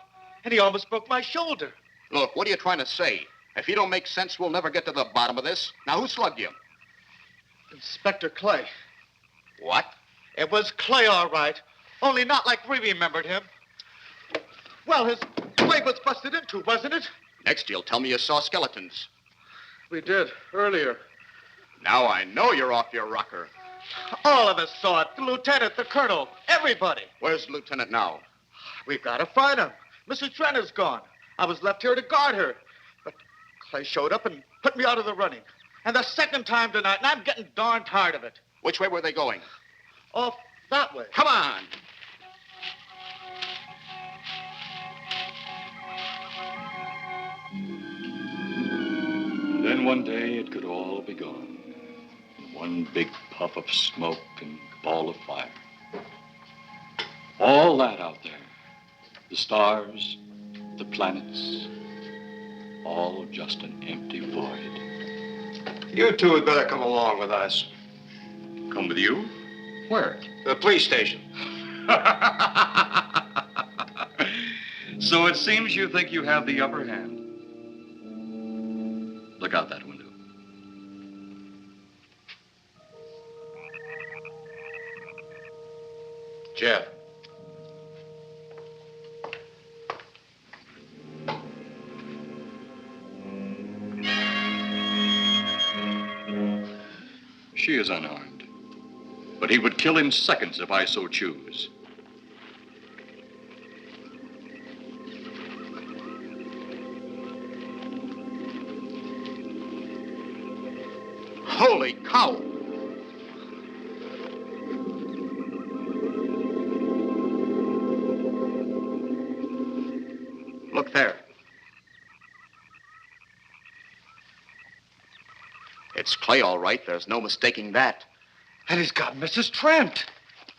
And he almost broke my shoulder. Look, what are you trying to say? If you don't make sense, we'll never get to the bottom of this. Now, who slugged you? Inspector Clay. What? It was Clay, all right. Only not like we remembered him. Well, his leg was busted into, wasn't it? Next, you'll tell me you saw skeletons. We did, earlier. Now I know you're off your rocker. All of us saw it. The lieutenant, the colonel, everybody. Where's the lieutenant now? We've got to find him. Mrs. Trent is gone. I was left here to guard her. But Clay showed up and put me out of the running. And the second time tonight, and I'm getting darn tired of it. Which way were they going? Off that way. Come on. And then one day it could all be gone. In one big puff of smoke and ball of fire. All that out there. The stars, the planets, all just an empty void. You two had better come along with us. Come with you? Where? The police station. So it seems you think you have the upper hand. Look out that window. Jeff. She is unarmed. But he would kill in seconds if I so choose. Holy cow! Look there. It's Clay, all right. There's no mistaking that. And he's got Mrs. Trent.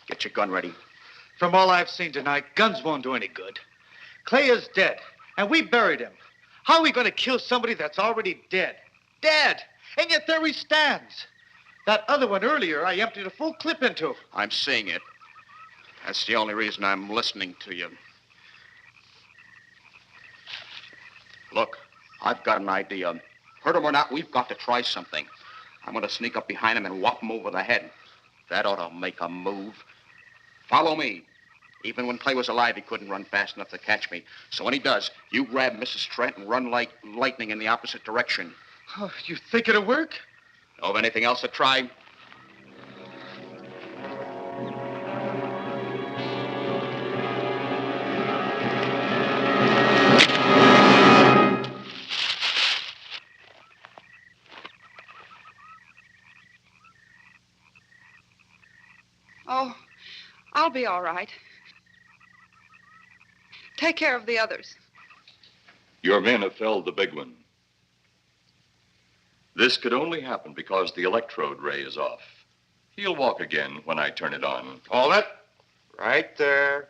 Get your gun ready. From all I've seen tonight, guns won't do any good. Clay is dead, and we buried him. How are we going to kill somebody that's already dead? Dead! And yet there he stands. That other one earlier, I emptied a full clip into. I'm seeing it. That's the only reason I'm listening to you. Look, I've got an idea. Hurt him or not, we've got to try something. I'm going to sneak up behind him and whop him over the head. That ought to make a move. Follow me. Even when Clay was alive, he couldn't run fast enough to catch me. So when he does, you grab Mrs. Trent and run like lightning in the opposite direction. Oh, you think it'll work? Know of anything else to try? Oh, I'll be all right. Take care of the others. Your men have felled the big one. This could only happen because the electrode ray is off. He'll walk again when I turn it on. Hold it. Right there.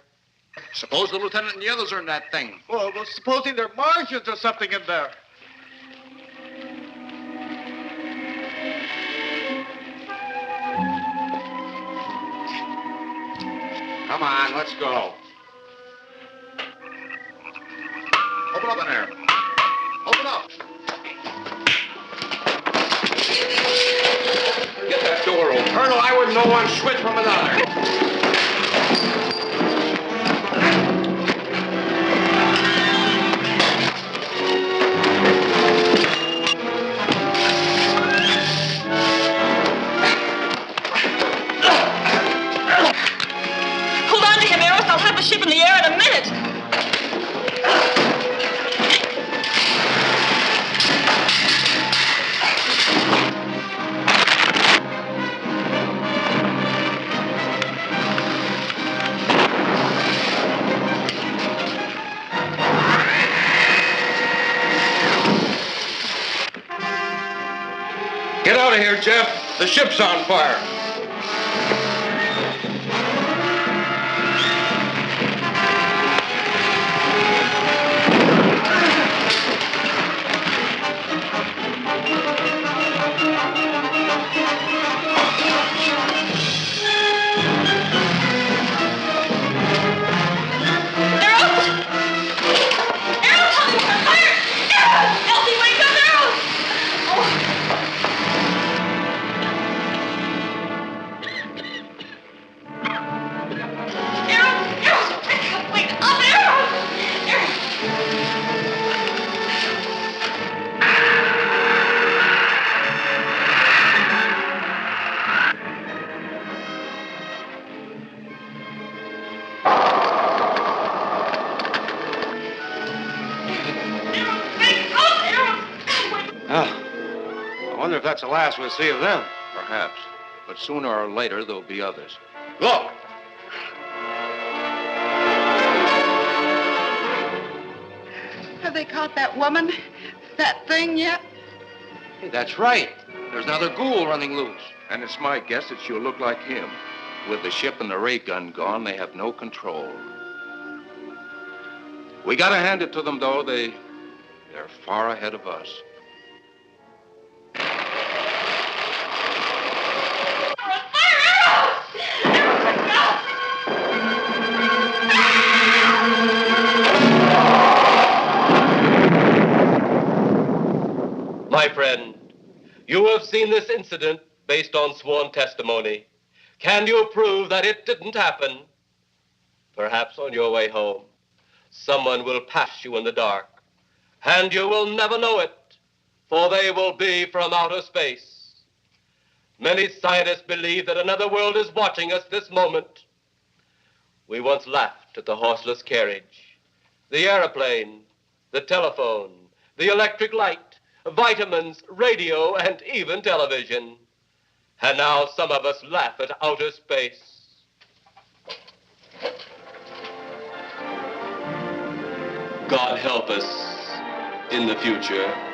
Suppose the lieutenant and the others are in that thing. Well, supposing they're Martians or something in there. Come on, let's go. Open up in there. Open up. Get that door open. Colonel, I wouldn't know one switch from another. Hold on to him, Eros. I'll have the ship in the air in a minute. Get out of here, Jeff. The ship's on fire. wonder if that's the last we'll see of them. Perhaps. But sooner or later, there'll be others. Look! Have they caught that woman? That thing yet? Hey, that's right. There's another ghoul running loose. And it's my guess that she'll look like him. With the ship and the ray gun gone, they have no control. We gotta hand it to them, though. They're far ahead of us. My friend, you have seen this incident based on sworn testimony. Can you prove that it didn't happen? Perhaps on your way home, someone will pass you in the dark, and you will never know it, for they will be from outer space. Many scientists believe that another world is watching us this moment. We once laughed at the horseless carriage, the airplane, the telephone, the electric light, vitamins, radio, and even television. And now some of us laugh at outer space. God help us in the future.